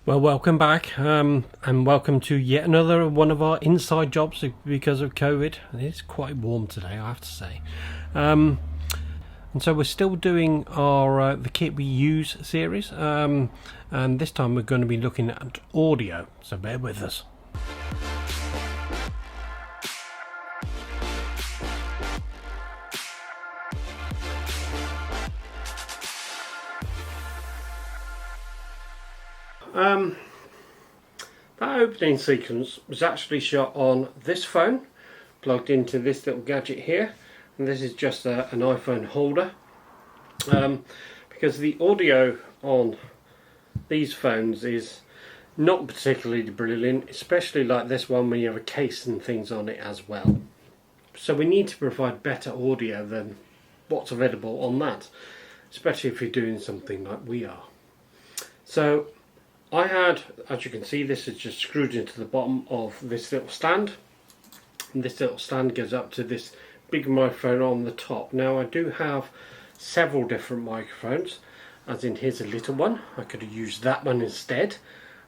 Well, welcome back, and welcome to yet another one of our inside jobs because of COVID. It's quite warm today, I have to say. And so we're still doing our the kit we use series, and this time we're going to be looking at audio. So bear with us. That opening sequence was actually shot on this phone, plugged into this little gadget here, and this is just an iPhone holder, because the audio on these phones is not particularly brilliant, especially like this one when you have a case and things on it as well. So we need to provide better audio than what's available on that, especially if you're doing something like we are. So I had, as you can see, this is just screwed into the bottom of this little stand, and this little stand goes up to this big microphone on the top. Now I do have several different microphones, as in here's a little one. I could have used that one instead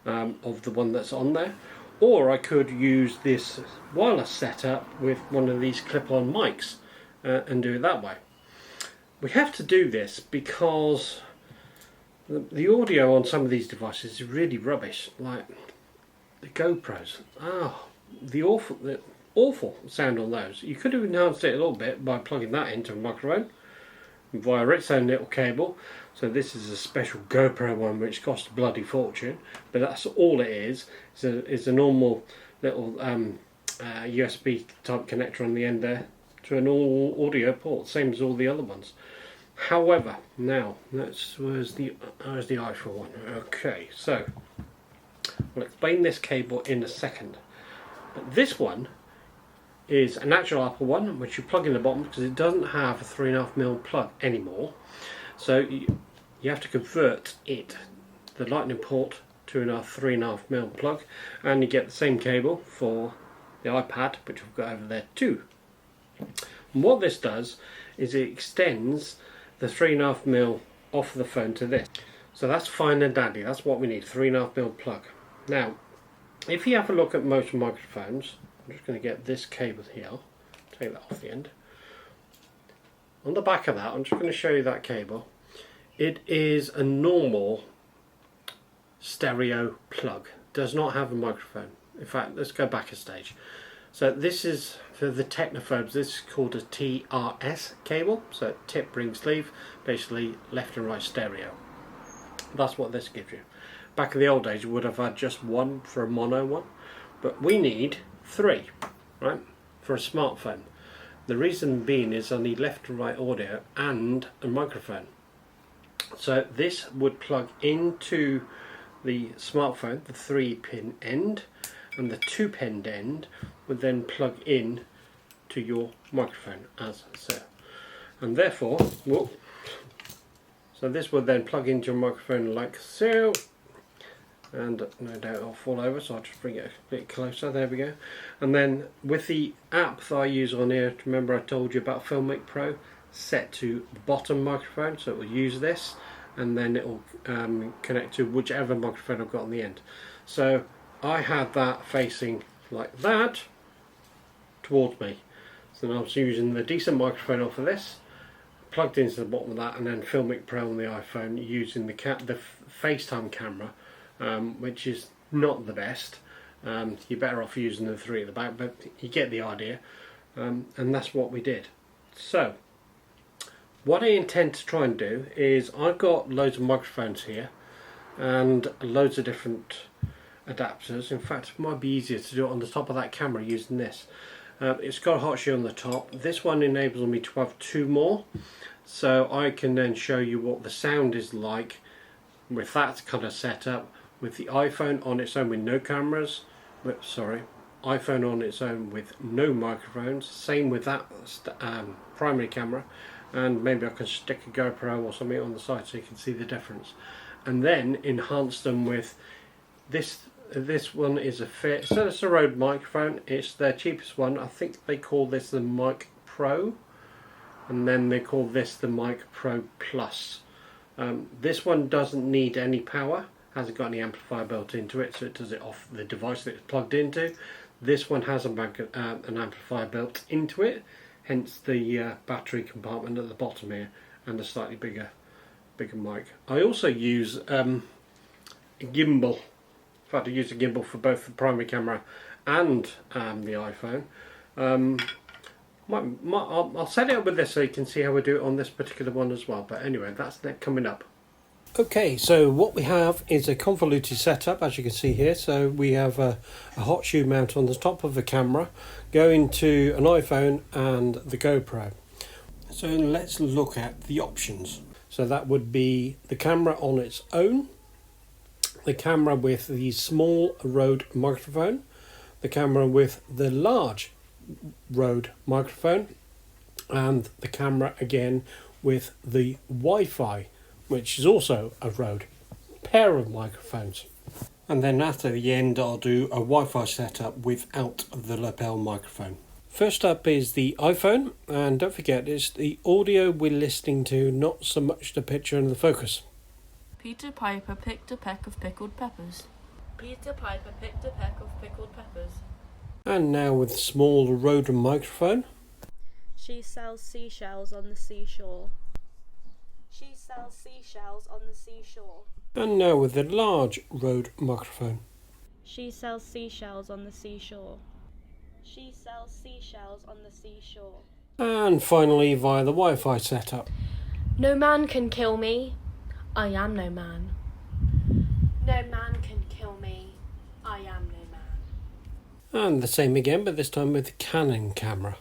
of the one that's on there, or I could use this wireless setup with one of these clip-on mics and do it that way. We have to do this because the audio on some of these devices is really rubbish, like the GoPros. The awful sound on those. You could have enhanced it a little bit by plugging that into a microphone via its own little cable. So this is a special GoPro one which costs a bloody fortune, but that's all it is. It's a normal little USB type connector on the end there to an all audio port, same as all the other ones. However, now where's the iPhone one? Okay, so I'll explain this cable in a second. But this one is an actual Apple one, which you plug in the bottom because it doesn't have a 3.5mm plug anymore. So you have to convert the lightning port to a 3.5mm plug, and you get the same cable for the iPad, which we've got over there too. And what this does is it extends the 3.5mm off the phone to this. So that's fine and dandy, that's what we need, 3.5mm plug. Now, if you have a look at most microphones, I'm just going to get this cable here, take that off the end. On the back of that, I'm just going to show you that cable. It is a normal stereo plug, does not have a microphone. In fact, let's go back a stage. So this is, for the technophobes, this is called a TRRS cable, so tip, ring, sleeve, basically left and right stereo. That's what this gives you. Back in the old days you would have had just one for a mono one, but we need three, right, for a smartphone. The reason being is I need left and right audio and a microphone. So this would plug into the smartphone, the 3-pin end, and the 2-pin end would then plug in to your microphone as so. And therefore, so this would then plug into your microphone like so, and no doubt it'll fall over, so I'll just bring it a bit closer, there we go. And then with the app that I use on here, remember I told you about Filmic Pro, set to the bottom microphone, so it will use this, and then it will connect to whichever microphone I've got on the end. So I had that facing like that towards me. So then I was using the decent microphone off of this, plugged into the bottom of that, and then Filmic Pro on the iPhone using the FaceTime camera, which is not the best. You're better off using the 3 at the back, but you get the idea. And that's what we did. So what I intend to try and do is, I've got loads of microphones here and loads of different adapters. In fact, it might be easier to do it on the top of that camera using this. It's got a hot shoe on the top. This one enables me to have 2 more, so I can then show you what the sound is like with that kind of setup, with the iPhone on its own with no cameras, iPhone on its own with no microphones, same with that primary camera, and maybe I can stick a GoPro or something on the side so you can see the difference, and then enhance them with this. This one is so it's a Rode microphone. It's their cheapest one. I think they call this the Mic Pro, and then they call this the Mic Pro Plus. This one doesn't need any power. hasn't got any amplifier built into it, so it does it off the device that it's plugged into. This one has an amplifier built into it, hence the battery compartment at the bottom here, and a slightly bigger mic. I also use a gimbal. In fact, I use a gimbal for both the primary camera and the iPhone. I'll set it up with this so you can see how we do it on this particular one as well. But anyway, that's coming up. Okay, so what we have is a convoluted setup, as you can see here. So we have a hot shoe mount on the top of the camera, going to an iPhone and the GoPro. So let's look at the options. So that would be the camera on its own, the camera with the small Rode microphone, the camera with the large Rode microphone, and the camera again with the Wi-Fi, which is also a Rode pair of microphones. And then at the end I'll do a Wi-Fi setup without the lapel microphone. First up is the iPhone, and don't forget it's the audio we're listening to, not so much the picture and the focus. Peter Piper picked a peck of pickled peppers. Peter Piper picked a peck of pickled peppers. And now with the small Rode microphone. She sells seashells on the seashore. She sells seashells on the seashore. And now with the large Rode microphone. She sells seashells on the seashore. She sells seashells on the seashore. And finally via the Wi-Fi setup. No man can kill me. I am no man. No man can kill me. I am no man. And the same again, but this time with the Canon camera.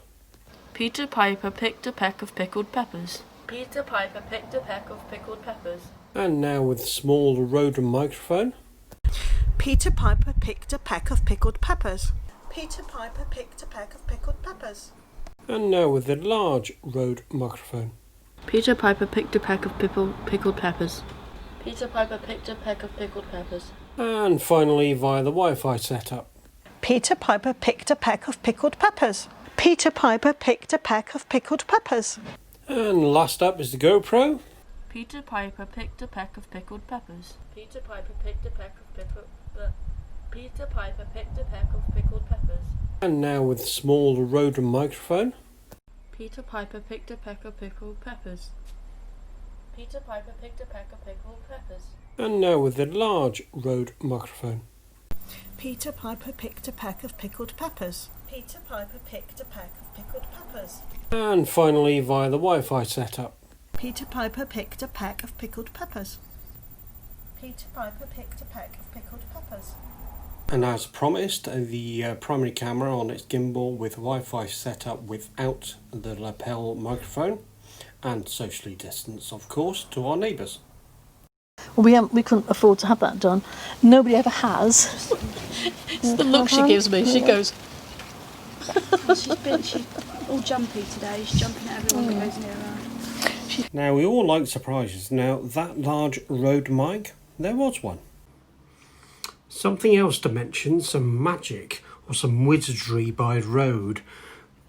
Peter Piper picked a peck of pickled peppers. Peter Piper picked a peck of pickled peppers. And now with the small Rode microphone. Peter Piper picked a peck of pickled peppers. Peter Piper picked a peck of pickled peppers. And now with the large Rode microphone. Peter Piper picked a peck of pickled peppers. Peter Piper picked a peck of pickled peppers. And finally via the Wi-Fi setup. Peter Piper picked a peck of pickled peppers. Peter Piper picked a peck of pickled peppers. And last up is the GoPro. Peter Piper picked a peck of pickled peppers. Peter Piper picked a peck of Peter Piper picked a peck of pickled peppers. And now with the small Rode microphone. Peter Piper picked a peck of pickled peppers. Peter Piper picked a peck of pickled peppers. And now with the large Rode microphone. Peter Piper picked a peck of pickled peppers. Peter Piper picked a peck of pickled peppers. And finally via the Wi-Fi setup. Peter Piper picked a peck of pickled peppers. Peter Piper picked a peck of pickled peppers. And as promised, the primary camera on its gimbal with Wi-Fi setup without the lapel microphone, and socially distanced, of course, to our neighbours. Well, we couldn't afford to have that done. Nobody ever has. It's the look she gives me. She goes. She's all jumpy today. She's jumping at everyone that goes near her. Now, we all like surprises. Now, that large Rode mic, there was one. Something else to mention, some magic or some wizardry by Rode.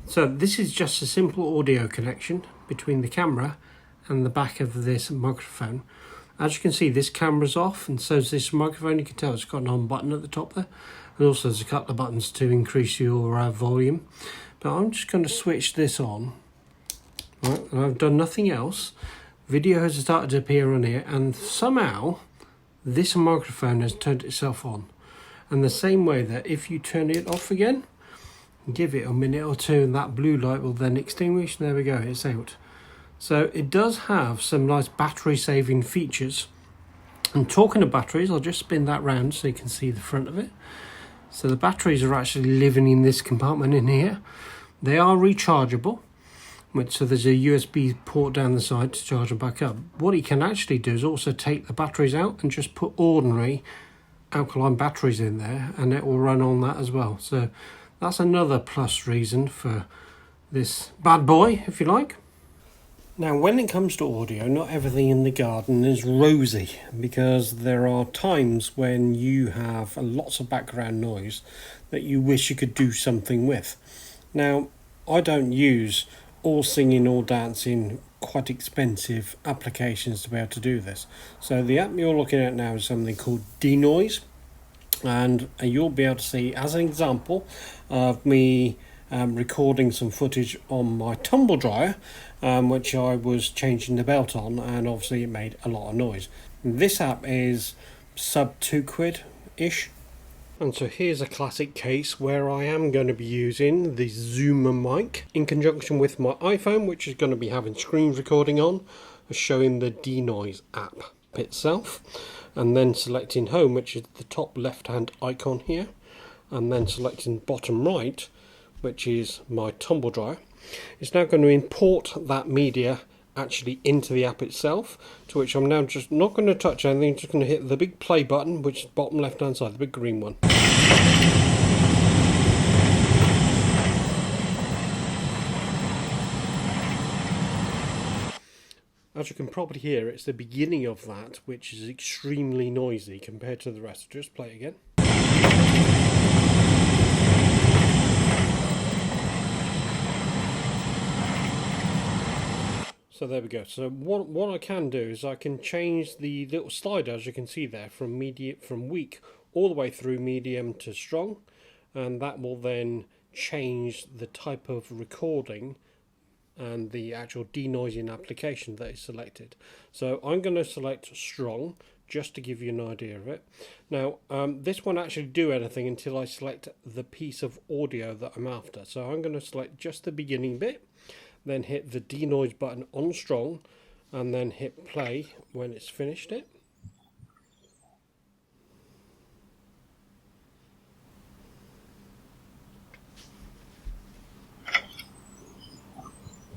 So this is just a simple audio connection between the camera and the back of this microphone. As you can see, this camera's off, and so is this microphone. You can tell it's got an on button at the top there, and also there's a couple of buttons to increase your volume. But I'm just going to switch this on. Right, and I've done nothing else. Video has started to appear on here, and somehow this microphone has turned itself on. And the same way that if you turn it off again, give it a minute or two, and that blue light will then extinguish. There we go, it's out. So it does have some nice battery saving features. And talking of batteries, I'll just spin that round so you can see the front of it. So the batteries are actually living in this compartment in here. They are rechargeable. So there's a USB port down the side to charge them back up. What you can actually do is also take the batteries out and just put ordinary alkaline batteries in there, and it will run on that as well. So that's another plus reason for this bad boy, if you like. Now, when it comes to audio, not everything in the garden is rosy, because there are times when you have lots of background noise that you wish you could do something with. Now, I don't use all singing, all dancing quite expensive applications to be able to do this. So the app you're looking at now is something called Denoise, and you'll be able to see as an example of me recording some footage on my tumble dryer, which I was changing the belt on, and obviously it made a lot of noise. This app is sub £2 ish. And so here's a classic case where I am going to be using the Zoomer mic in conjunction with my iPhone, which is going to be having screen recording on, showing the Denoise app itself, and then selecting home, which is the top left hand icon here, and then selecting bottom right, which is my tumble dryer. It's now going to import that media actually into the app itself, to which I'm now just not going to touch anything, just going to hit the big play button, which is bottom left hand side, the big green one. As you can probably hear, it's the beginning of that, which is extremely noisy compared to the rest. Just play it again. So there we go. So what I can do is I can change the little slider, as you can see there, from weak all the way through medium to strong, and that will then change the type of recording and the actual denoising application that is selected. So I'm going to select strong just to give you an idea of it. Now this won't actually do anything until I select the piece of audio that I'm after. So I'm going to select just the beginning bit, then hit the denoise button on strong, and then hit play when it's finished it.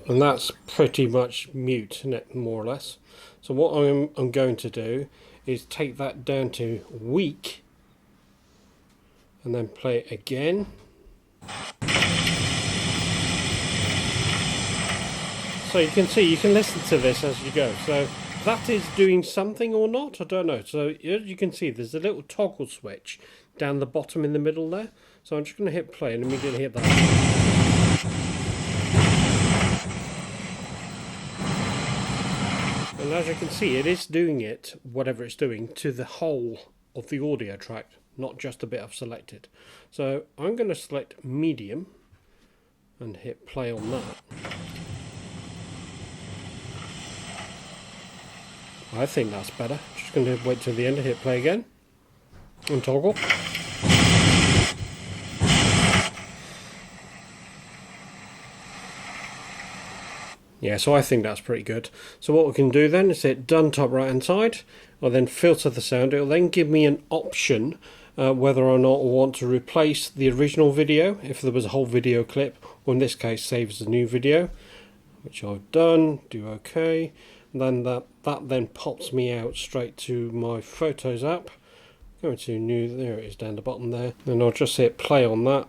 And that's pretty much mute, isn't it, more or less? So what I'm going to do is take that down to weak, and then play it again. So you can see, you can listen to this as you go. So that is doing something or not, I don't know. So as you can see, there's a little toggle switch down the bottom in the middle there. So I'm just going to hit play and immediately hit that. And as you can see, it is doing it, whatever it's doing, to the whole of the audio track, not just a bit I've selected. So I'm going to select medium and hit play on that. I think that's better. Just going to wait till the end and hit play again and toggle. Yeah, so I think that's pretty good. So what we can do then is hit done top right hand side. I'll then filter the sound. It will then give me an option whether or not I want to replace the original video if there was a whole video clip, or in this case save as a new video, which I've done. Do OK. And then that then pops me out straight to my Photos app. Going to new, there it is down the bottom there. Then I'll just hit play on that.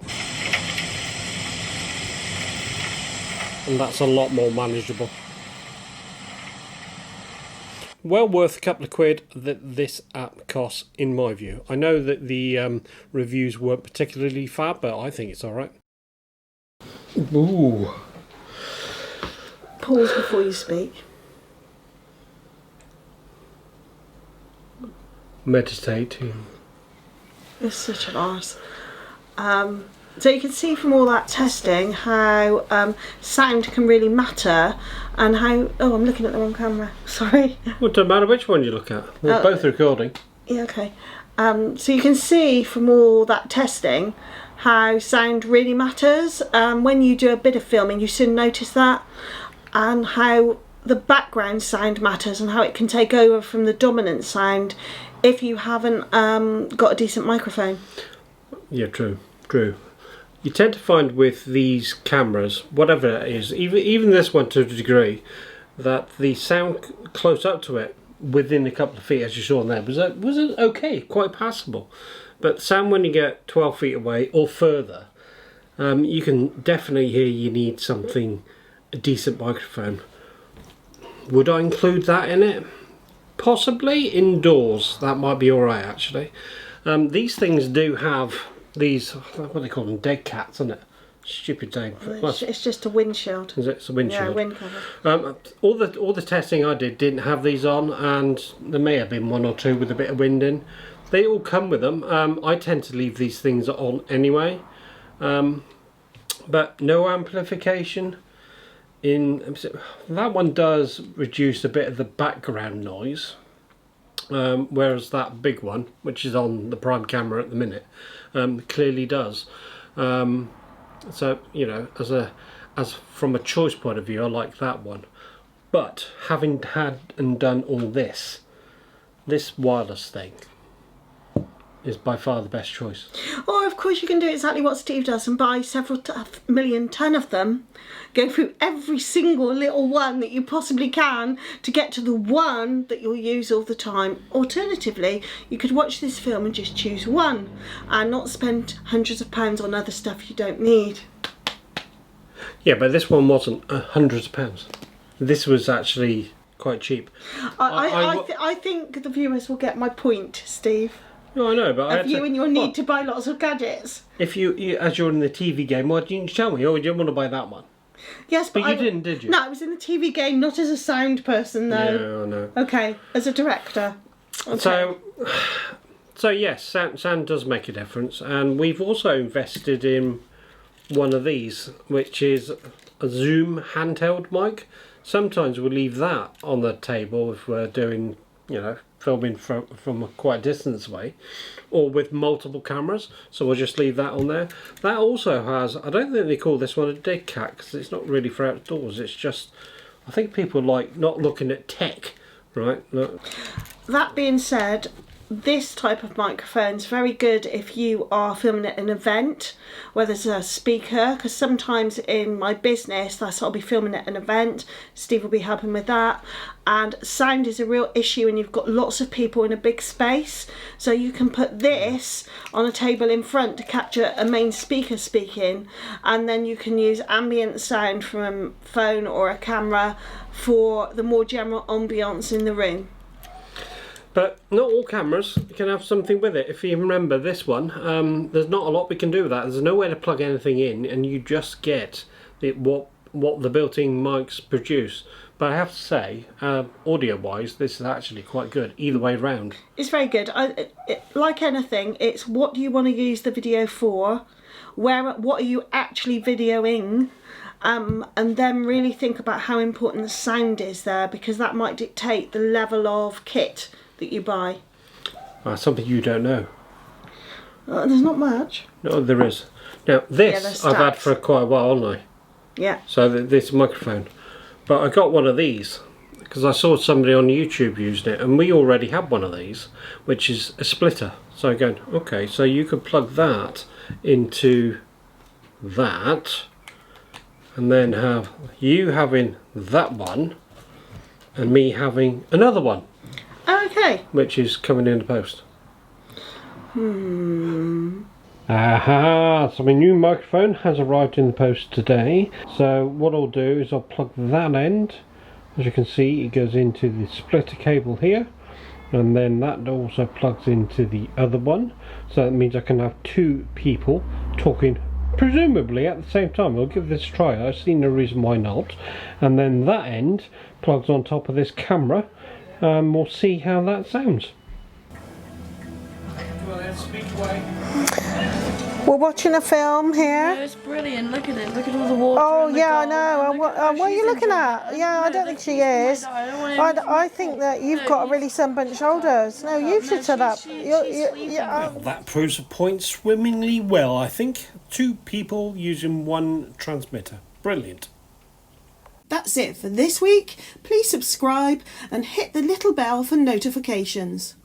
And that's a lot more manageable. Well worth a couple of quid that this app costs, in my view. I know that the reviews weren't particularly fab, but I think it's alright. Ooh. Pause before you speak. Meditating. It's such an arse. So you can see from all that testing how sound can really matter, and how... Oh, I'm looking at the wrong camera. Sorry. Well, it doesn't matter which one you look at. We're both recording. Yeah, okay. So you can see from all that testing how sound really matters. When you do a bit of filming, you soon notice that, and how the background sound matters and how it can take over from the dominant sound if you haven't got a decent microphone. Yeah, true. You tend to find with these cameras, whatever it is, even this one to a degree, that the sound close up to it, within a couple of feet, as you saw in there, was okay, quite passable. But sound when you get 12 feet away or further, you can definitely hear you need a decent microphone. Would I include that in it? Possibly indoors, that might be alright actually. These things do have these, what do they call them, dead cats, isn't it? Stupid name. It's just a windshield. Is it? It's a windshield. Yeah, wind cover. All the testing I did didn't have these on, and there may have been one or two with a bit of wind in. They all come with them. I tend to leave these things on anyway, but no amplification. That one does reduce a bit of the background noise, whereas that big one, which is on the prime camera at the minute, clearly does. So you know, as from a choice point of view, I like that one. But having had and done all this wireless thing is by far the best choice. Or of course you can do exactly what Steve does and buy several million ton of them, go through every single little one that you possibly can to get to the one that you'll use all the time. Alternatively, you could watch this film and just choose one and not spend hundreds of pounds on other stuff you don't need. Yeah, but this one wasn't hundreds of pounds. This was actually quite cheap. I think the viewers will get my point, Steve. No, I know, but of you and your need to buy lots of gadgets. If you, as you're in the TV game, why didn't you tell me? Oh, you didn't want to buy that one. Yes, but you didn't, did you? No, I was in the TV game, not as a sound person, though. Yeah, I know. Okay, as a director. Okay. So yes, sound does make a difference, and we've also invested in one of these, which is a Zoom handheld mic. Sometimes we'll leave that on the table if we're doing, you know, filming from quite a distance away, or with multiple cameras, so we'll just leave that on there. That also has, I don't think they call this one a dead cat, because it's not really for outdoors, it's just, I think people like not looking at tech, right? Look. That being said, this type of microphone is very good if you are filming at an event where there's a speaker, because sometimes in my business I'll be filming at an event, Steve will be helping with that, and sound is a real issue and you've got lots of people in a big space, so you can put this on a table in front to capture a main speaker speaking, and then you can use ambient sound from a phone or a camera for the more general ambience in the room. But not all cameras can have something with it. If you remember this one, there's not a lot we can do with that. There's nowhere to plug anything in, and you just get what the built-in mics produce. But I have to say, audio-wise, this is actually quite good, either way round. It's very good. Like anything, it's what do you want to use the video for, what are you actually videoing, and then really think about how important the sound is there, because that might dictate the level of kit that you buy. Something you don't know. There's not much. No, there is. Now this I've had for quite a while, haven't I? Yeah. So this microphone, but I got one of these because I saw somebody on YouTube using it, and we already had one of these, which is a splitter. So I'm going, okay, so you could plug that into that, and then have you having that one, and me having another one. Okay. Which is coming in the post. Aha! So my new microphone has arrived in the post today. So what I'll do is I'll plug that end. As you can see, it goes into the splitter cable here, and then that also plugs into the other one. So that means I can have two people talking presumably at the same time. I'll give this a try. I see no reason why not. And then that end plugs on top of this camera. We'll see how that sounds. We're watching a film here. No, it's brilliant. Look at it. Look at all the water. Oh and the yeah, I gold. know. What are you looking at? Yeah, I don't think she is. I think that you've got really sunburnt shoulders. No, you should shut up. That proves a point swimmingly well, I think. Two people using one transmitter. Brilliant. That's it for this week. Please subscribe and hit the little bell for notifications.